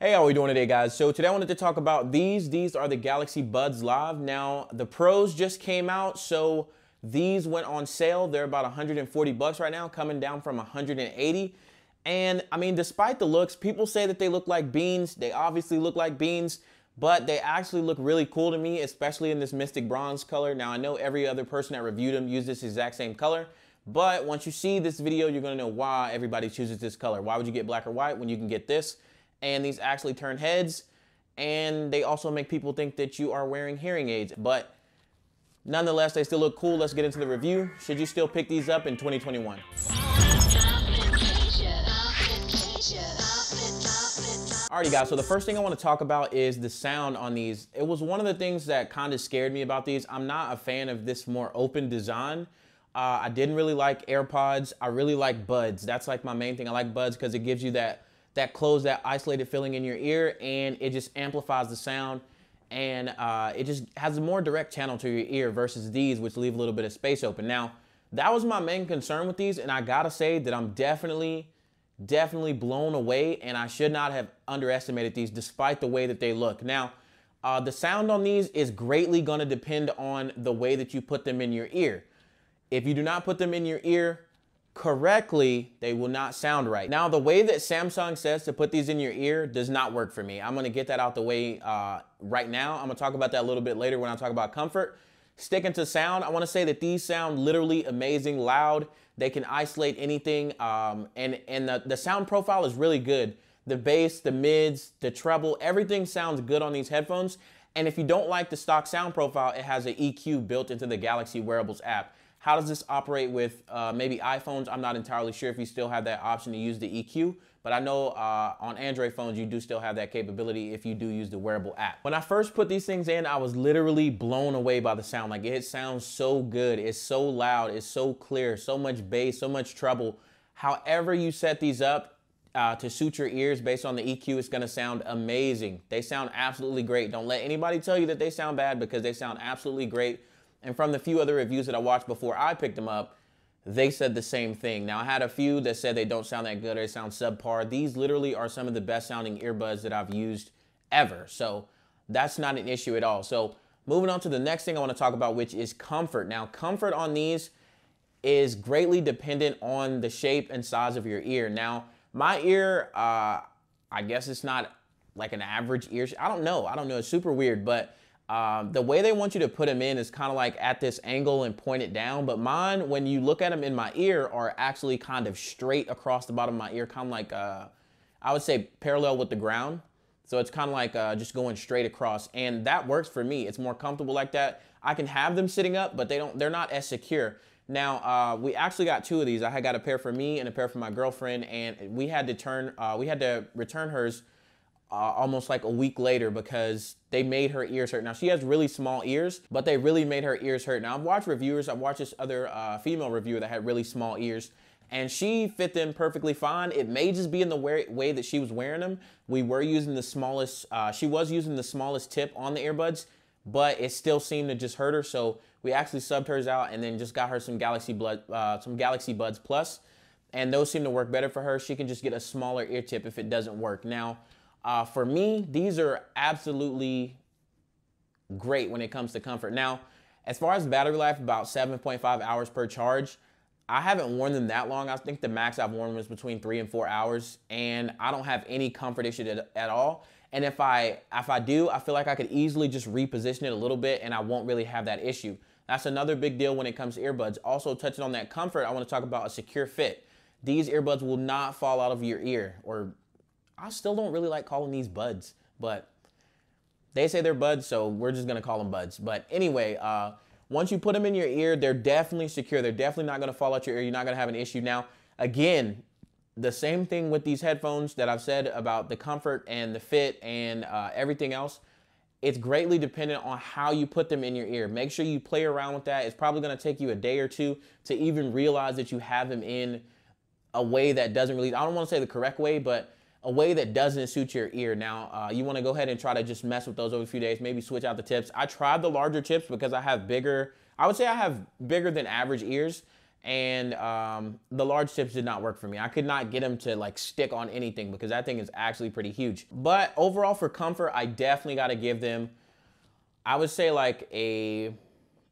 Hey, how are we doing today, guys? So today I wanted to talk about these. These are the Galaxy Buds Live. Now, the Pros just came out, so these went on sale. They're about 140 bucks right now, coming down from 180. And I mean, despite the looks, people say that they look like beans. They obviously look like beans, but they actually look really cool to me, especially in this Mystic Bronze color. Now, I know every other person that reviewed them used this exact same color, but once you see this video, you're gonna know why everybody chooses this color. Why would you get black or white when you can get this? And these actually turn heads, and they also make people think that you are wearing hearing aids. But nonetheless, they still look cool. Let's get into the review. Should you still pick these up in 2021? Alrighty, guys, so the first thing I want to talk about is the sound on these. It was one of the things that kind of scared me about these. I'm not a fan of this more open design. I didn't really like AirPods. I really like Buds. That's like my main thing. I like Buds because it gives you that closed, that isolated feeling in your ear, and it just amplifies the sound, and it just has a more direct channel to your ear versus these, which leave a little bit of space open. Now, that was my main concern with these, and I gotta say that I'm definitely blown away, and I should not have underestimated these despite the way that they look. Now, the sound on these is greatly gonna depend on the way that you put them in your ear. If you do not put them in your ear correctly, they will not sound right. Now, the way that Samsung says to put these in your ear does not work for me. I'm gonna get that out the way right now. I'm gonna talk about that a little bit later when I talk about comfort. Sticking to sound, I wanna say that these sound literally amazing, loud. They can isolate anything, and the sound profile is really good. The bass, the mids, the treble, everything sounds good on these headphones. And if you don't like the stock sound profile, it has an EQ built into the Galaxy Wearables app. How does this operate with maybe iPhones? I'm not entirely sure if you still have that option to use the EQ, but I know on Android phones, you do still have that capability if you do use the wearable app. When I first put these things in, I was literally blown away by the sound. Like, it sounds so good. It's so loud. It's so clear, so much bass, so much treble. However you set these up to suit your ears based on the EQ, it's gonna sound amazing. They sound absolutely great. Don't let anybody tell you that they sound bad, because they sound absolutely great. And from the few other reviews that I watched before I picked them up, they said the same thing. Now, I had a few that said they don't sound that good or they sound subpar. These literally are some of the best sounding earbuds that I've used ever. So that's not an issue at all. So moving on to the next thing I want to talk about, which is comfort. Now, comfort on these is greatly dependent on the shape and size of your ear. Now, my ear, I guess it's not like an average ear. I don't know. It's super weird, but the way they want you to put them in is kind of like at this angle and point it down. But mine, when you look at them in my ear, are actually kind of straight across the bottom of my ear, kind of like, I would say parallel with the ground. So it's kind of like just going straight across. And that works for me. It's more comfortable like that. I can have them sitting up, but they're not as secure. Now, we actually got two of these. I had got a pair for me and a pair for my girlfriend, and we had to return hers almost like a week later because they made her ears hurt. Now, she has really small ears, but they really made her ears hurt. Now, I've watched reviewers. I've watched this other female reviewer that had really small ears, and she fit them perfectly fine. It may just be in the way that she was wearing them. We were using the smallest, she was using the smallest tip on the earbuds, but it still seemed to just hurt her. So we actually subbed hers out and then just got her some Galaxy Buds Plus, and those seem to work better for her. She can just get a smaller ear tip if it doesn't work. Now, for me, these are absolutely great when it comes to comfort. Now, as far as battery life, about 7.5 hours per charge. I haven't worn them that long. I think the max I've worn was between 3 and 4 hours, and I don't have any comfort issue at all. And if I do, I feel like I could easily just reposition it a little bit and I won't really have that issue. That's another big deal when it comes to earbuds. Also, touching on that comfort, I want to talk about a secure fit. These earbuds will not fall out of your ear, or I still don't really like calling these buds, but they say they're buds, so we're just gonna call them buds. But anyway, once you put them in your ear, they're definitely secure. They're definitely not gonna fall out your ear. You're not gonna have an issue. Now, again, the same thing with these headphones that I've said about the comfort and the fit and everything else. It's greatly dependent on how you put them in your ear. Make sure you play around with that. It's probably gonna take you a day or two to even realize that you have them in a way that doesn't really, I don't wanna say the correct way, but a way that doesn't suit your ear. Now, you want to go ahead and try to just mess with those over a few days, maybe switch out the tips. I tried the larger tips because I have bigger, I would say I have bigger than average ears, and the large tips did not work for me. I could not get them to like stick on anything because that thing is actually pretty huge. But overall for comfort, I definitely got to give them, I would say like an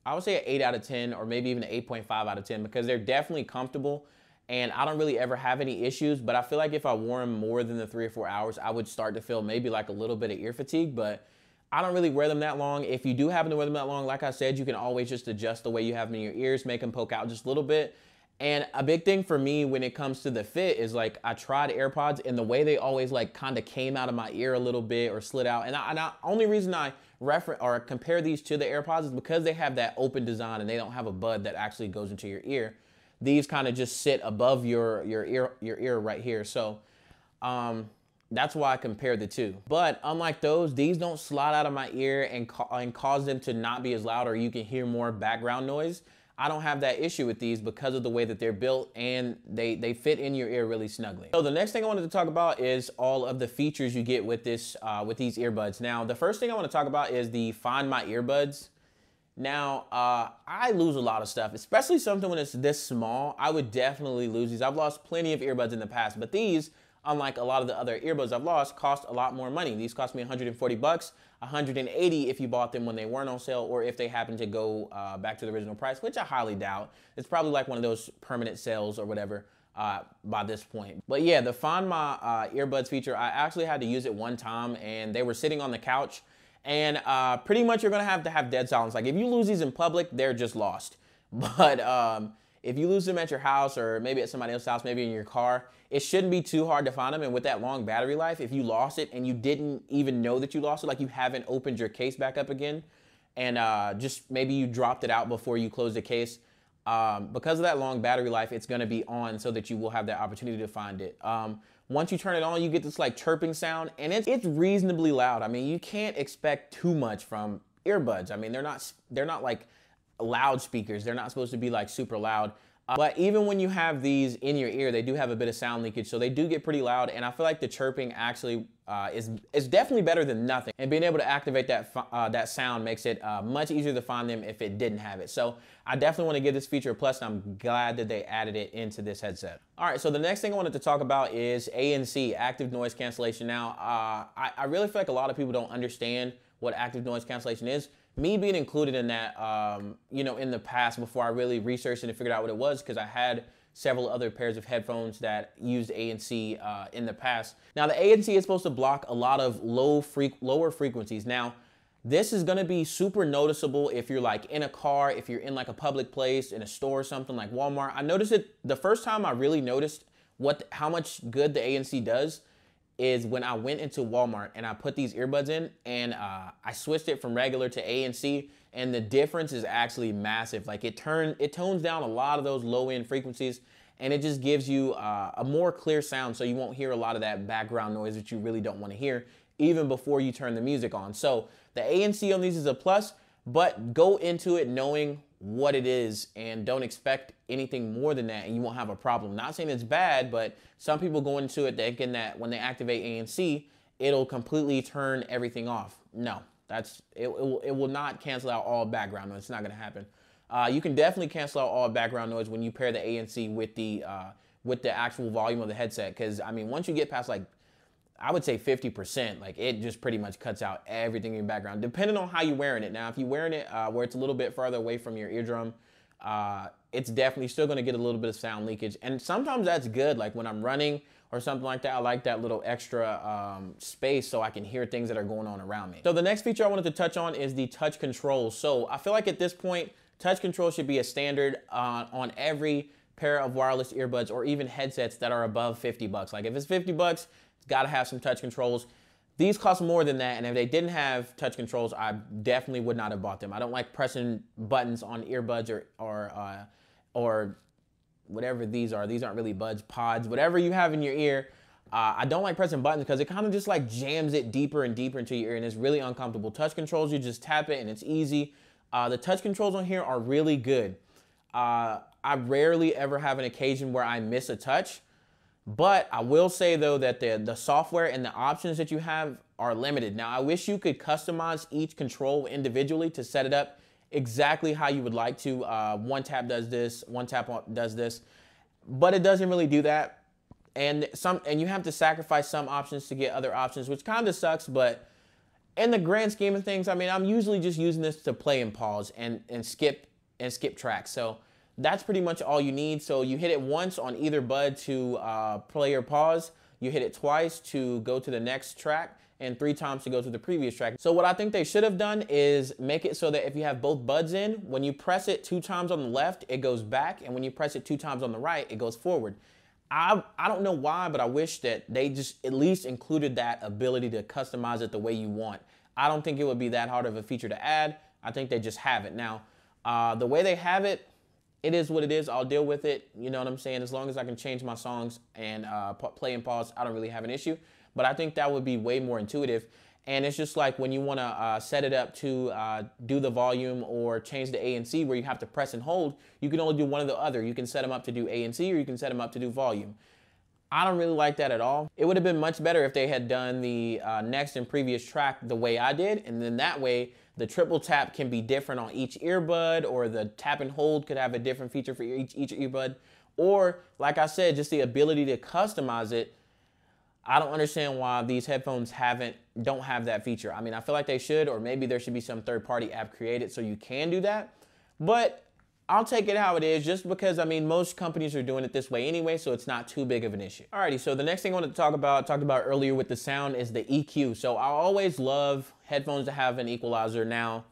8 out of 10 or maybe even an 8.5 out of 10 because they're definitely comfortable and I don't really ever have any issues. But I feel like if I wore them more than the 3 or 4 hours, I would start to feel maybe like a little bit of ear fatigue, but I don't really wear them that long. If you do happen to wear them that long, like I said, you can always just adjust the way you have them in your ears, make them poke out just a little bit. And a big thing for me when it comes to the fit is like I tried AirPods and the way they always like kind of came out of my ear a little bit or slid out. And the only reason I reference or compare these to the AirPods is because they have that open design and they don't have a bud that actually goes into your ear. These kind of just sit above your ear right here. So that's why I compared the two. But unlike those, these don't slide out of my ear and cause them to not be as loud or you can hear more background noise. I don't have that issue with these because of the way that they're built and they fit in your ear really snugly. So the next thing I wanted to talk about is all of the features you get with this with these earbuds. Now, the first thing I want to talk about is the Find My Earbuds. Now, I lose a lot of stuff, especially something when it's this small. I would definitely lose these. I've lost plenty of earbuds in the past, but these, unlike a lot of the other earbuds I've lost, cost a lot more money. These cost me 140 bucks, 180 if you bought them when they weren't on sale or if they happen to go back to the original price, which I highly doubt. It's probably like one of those permanent sales or whatever by this point. But yeah, the Find My Earbuds feature, I actually had to use it one time and they were sitting on the couch and pretty much you're gonna have to have dead silence. Like if you lose these in public, they're just lost. But if you lose them at your house or maybe at somebody else's house, maybe in your car, it shouldn't be too hard to find them. And with that long battery life, if you lost it and you didn't even know that you lost it, like you haven't opened your case back up again, and just maybe you dropped it out before you closed the case, because of that long battery life, it's gonna be on so that you will have that opportunity to find it. Once you turn it on, you get this like chirping sound and it's reasonably loud. I mean, you can't expect too much from earbuds. I mean, they're not like loudspeakers. They're not supposed to be like super loud. But even when you have these in your ear, they do have a bit of sound leakage, so they do get pretty loud. And I feel like the chirping actually is definitely better than nothing. And being able to activate that sound makes it much easier to find them if it didn't have it. So I definitely want to give this feature a plus, and I'm glad that they added it into this headset. All right, so the next thing I wanted to talk about is ANC, active noise cancellation. Now, I really feel like a lot of people don't understand what active noise cancellation is. Me being included in that, you know, in the past before I really researched it and figured out what it was, because I had several other pairs of headphones that used ANC in the past. Now, the ANC is supposed to block a lot of lower frequencies. Now, this is gonna be super noticeable if you're like in a car, if you're in like a public place, in a store or something like Walmart. I noticed it the first time I really noticed how much good the ANC does is when I went into Walmart and I put these earbuds in and I switched it from regular to ANC, and the difference is actually massive. Like it tones down a lot of those low end frequencies and it just gives you a more clear sound, so you won't hear a lot of that background noise that you really don't want to hear even before you turn the music on. So the ANC on these is a plus, but go into it knowing what it is and don't expect anything more than that and you won't have a problem. Not saying it's bad, but some people go into it thinking that when they activate ANC, it'll completely turn everything off. No, it will not cancel out all background noise. It's not gonna happen. You can definitely cancel out all background noise when you pair the ANC with the actual volume of the headset, because I mean, once you get past like, I would say 50%, like it just pretty much cuts out everything in your background, depending on how you're wearing it. Now, if you're wearing it where it's a little bit farther away from your eardrum, it's definitely still gonna get a little bit of sound leakage. And sometimes that's good, like when I'm running or something like that, I like that little extra space so I can hear things that are going on around me. So the next feature I wanted to touch on is the touch controls. So I feel like at this point, touch control should be a standard on every pair of wireless earbuds or even headsets that are above 50 bucks. Like if it's 50 bucks, it's gotta have some touch controls. These cost more than that, and if they didn't have touch controls, I definitely would not have bought them. I don't like pressing buttons on earbuds or whatever these are. These aren't really buds, pods, whatever you have in your ear. I don't like pressing buttons because it kind of just like jams it deeper and deeper into your ear, and it's really uncomfortable. Touch controls, you just tap it and it's easy. The touch controls on here are really good. I rarely ever have an occasion where I miss a touch. But I will say though that the software and the options that you have are limited. Now I wish you could customize each control individually to set it up exactly how you would like to. One tap does this, one tap does this, but it doesn't really do that. And you have to sacrifice some options to get other options, which kind of sucks. But in the grand scheme of things, I mean, I'm usually just using this to play and pause and skip tracks. So that's pretty much all you need. So you hit it once on either bud to play or pause. You hit it twice to go to the next track, and 3 times to go to the previous track. So what I think they should have done is make it so that if you have both buds in, when you press it 2 times on the left, it goes back, and when you press it 2 times on the right, it goes forward. I don't know why, but I wish that they just at least included that ability to customize it the way you want. I don't think it would be that hard of a feature to add. I think they just have it. Now, the way they have it, it is what it is. I'll deal with it. You know what I'm saying? As long as I can change my songs and play and pause, I don't really have an issue. But I think that would be way more intuitive. And it's just like when you want to set it up to do the volume or change the A and C where you have to press and hold, you can only do one or the other. You can set them up to do A and C, or you can set them up to do volume. I don't really like that at all. It would have been much better if they had done the next and previous track the way I did. And then that way, the triple tap can be different on each earbud, or the tap and hold could have a different feature for each earbud. Or, like I said, just the ability to customize it. I don't understand why these headphones don't have that feature. I mean, I feel like they should, or maybe there should be some third-party app created so you can do that. But I'll take it how it is, just because, I mean, most companies are doing it this way anyway, so it's not too big of an issue. Alrighty, so the next thing I want to talked about earlier with the sound is the EQ. So I always love headphones to have an equalizer. Now,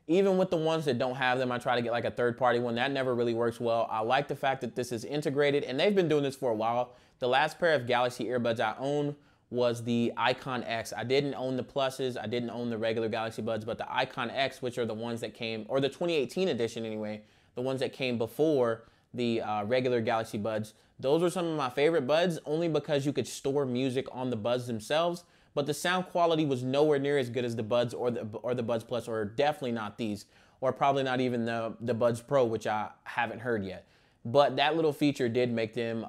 even with the ones that don't have them, I try to get like a third-party one. That never really works well. I like the fact that this is integrated, and they've been doing this for a while. The last pair of Galaxy earbuds I owned was the Icon X. I didn't own the Pluses. I didn't own the regular Galaxy Buds, but the Icon X, which are the ones that came, or the 2018 edition anyway, the ones that came before the regular Galaxy Buds, those were some of my favorite buds, only because you could store music on the buds themselves, but the sound quality was nowhere near as good as the Buds or the Buds Plus, or definitely not these, or probably not even the Buds Pro, which I haven't heard yet. But that little feature did make them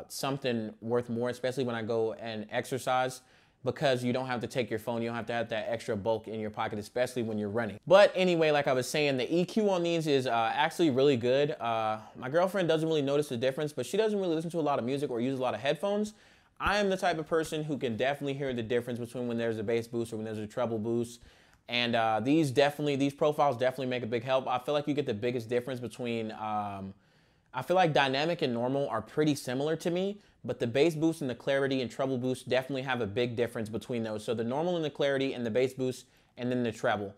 something worth more, especially when I go and exercise, because you don't have to take your phone. You don't have to have that extra bulk in your pocket, especially when you're running. But anyway, like I was saying, the EQ on these is actually really good. My girlfriend doesn't really notice the difference, but she doesn't really listen to a lot of music or use a lot of headphones. I am the type of person who can definitely hear the difference between when there's a bass boost or when there's a treble boost. And these profiles definitely make a big help. I feel like you get the biggest difference between I feel like dynamic and normal are pretty similar to me, but the bass boost and the clarity and treble boost definitely have a big difference between those. So the normal and the clarity and the bass boost and then the treble,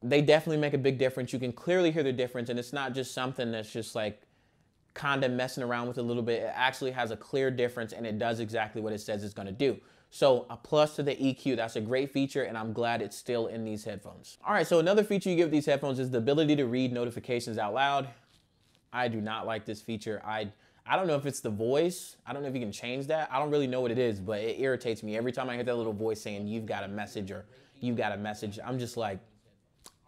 they definitely make a big difference. You can clearly hear the difference, and it's not just something that's just like kind of messing around with a little bit. It actually has a clear difference, and it does exactly what it says it's going to do. So a plus to the EQ. That's a great feature, and I'm glad it's still in these headphones. All right, so another feature you get with these headphones is the ability to read notifications out loud. I do not like this feature. I don't know if it's the voice. I don't know if you can change that. I don't really know what it is, but it irritates me. Every time I hear that little voice saying, "You've got a message," or "You've got a message," I'm just like,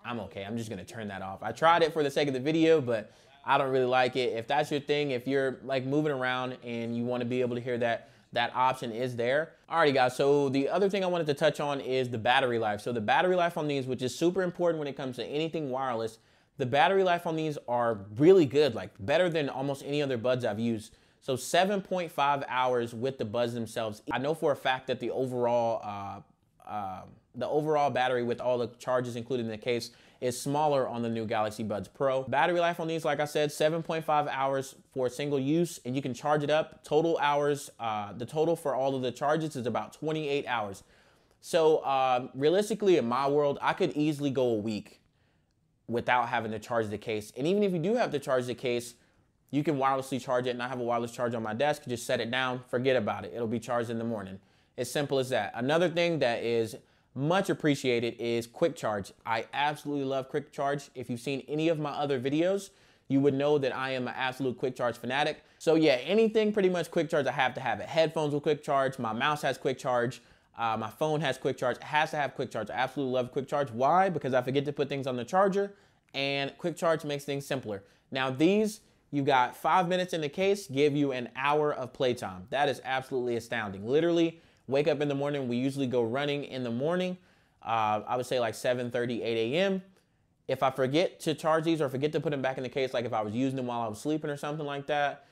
I'm okay. I'm just going to turn that off. I tried it for the sake of the video, but I don't really like it. If that's your thing, if you're like moving around and you want to be able to hear that, that option is there. Alrighty guys, so the other thing I wanted to touch on is the battery life. So the battery life on these, which is super important when it comes to anything wireless, the battery life on these are really good, like better than almost any other buds I've used. So 7.5 hours with the buds themselves. I know for a fact that the overall battery with all the charges included in the case is smaller on the new Galaxy Buds Pro. Battery life on these, like I said, 7.5 hours for single use, and you can charge it up. Total hours, the total for all of the charges is about 28 hours. So realistically, in my world, I could easily go a week without having to charge the case. And even if you do have to charge the case, you can wirelessly charge it. And I have a wireless charger on my desk. Just set it down, forget about it. It'll be charged in the morning. As simple as that. Another thing that is much appreciated is quick charge. I absolutely love quick charge. If you've seen any of my other videos, you would know that I am an absolute quick charge fanatic. So yeah, anything pretty much quick charge, I have to have it. Headphones with quick charge, my mouse has quick charge, my phone has quick charge. It has to have quick charge. I absolutely love quick charge. Why? Because I forget to put things on the charger, and quick charge makes things simpler. Now these, you got 5 minutes in the case, give you an hour of playtime. That is absolutely astounding. Literally, wake up in the morning. We usually go running in the morning. I would say like 7:30, 8 a.m. If I forget to charge these or forget to put them back in the case, like if I was using them while I was sleeping or something like that,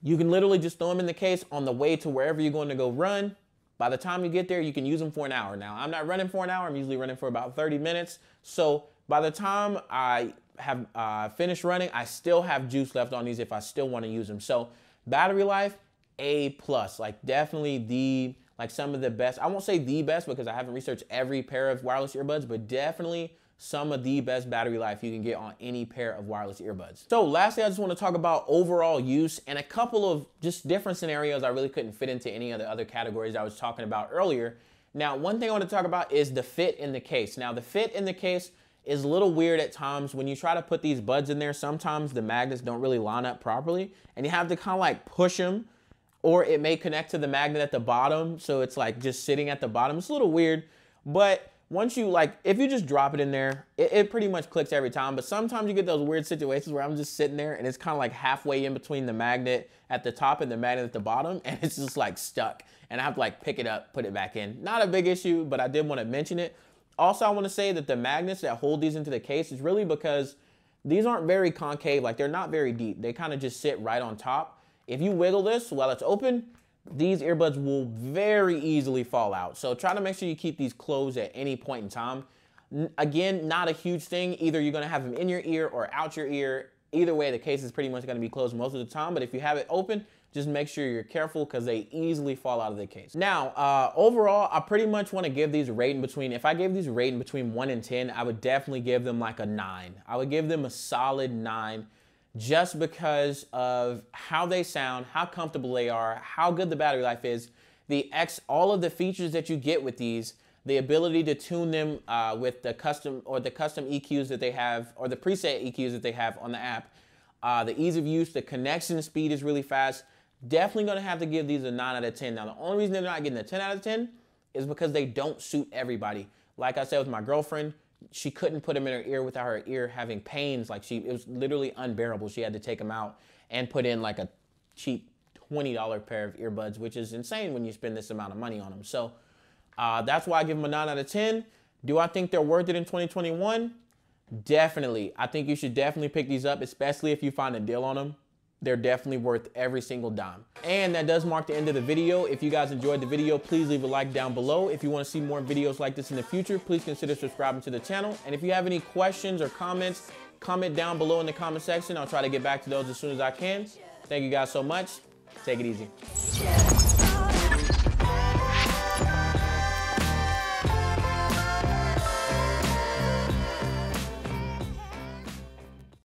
you can literally just throw them in the case on the way to wherever you're going to go run. By the time you get there, you can use them for an hour. Now, I'm not running for an hour. I'm usually running for about 30 minutes. So by the time I have finished running, I still have juice left on these if I still want to use them. So battery life, A+. Like definitely some of the best. I won't say the best because I haven't researched every pair of wireless earbuds, but definitely some of the best battery life you can get on any pair of wireless earbuds. So lastly, I just want to talk about overall use and a couple of just different scenarios I really couldn't fit into any of the other categories I was talking about earlier. Now, one thing I want to talk about is the fit in the case. Now, the fit in the case is a little weird at times. When you try to put these buds in there, sometimes the magnets don't really line up properly and you have to kind of like push them, or it may connect to the magnet at the bottom. So it's like just sitting at the bottom. It's a little weird, but once you if you just drop it in there, it pretty much clicks every time. But sometimes you get those weird situations where I'm just sitting there and it's kind of like halfway in between the magnet at the top and the magnet at the bottom, and it's just like stuck. And I have to like pick it up, put it back in. Not a big issue, but I did want to mention it. Also, I want to say that the magnets that hold these into the case is really because these aren't very concave, like they're not very deep. They kind of just sit right on top. If you wiggle this while it's open, these earbuds will very easily fall out. So try to make sure you keep these closed at any point in time. Again, not a huge thing. Either you're gonna have them in your ear or out your ear. Either way, the case is pretty much gonna be closed most of the time. But if you have it open, just make sure you're careful because they easily fall out of the case. Now, overall, I pretty much wanna give these a rating between, if I gave these a rating between 1 and 10, I would definitely give them like a 9. I would give them a solid 9. Just because of how they sound, how comfortable they are, how good the battery life is, all of the features that you get with these, the ability to tune them with the custom EQs that they have, or the preset EQs that they have on the app, the ease of use, the connection speed is really fast. Definitely gonna have to give these a 9 out of 10. Now, the only reason they're not getting a 10 out of 10 is because they don't suit everybody. Like I said with my girlfriend, she couldn't put them in her ear without her ear having pains. It was literally unbearable. She had to take them out and put in like a cheap $20 pair of earbuds, which is insane when you spend this amount of money on them. So that's why I give them a 9 out of 10. Do I think they're worth it in 2021? Definitely. I think you should definitely pick these up, especially if you find a deal on them. They're definitely worth every single dime. And that does mark the end of the video. If you guys enjoyed the video, please leave a like down below. If you want to see more videos like this in the future, please consider subscribing to the channel. And if you have any questions or comments, comment down below in the comment section. I'll try to get back to those as soon as I can. Thank you guys so much. Take it easy.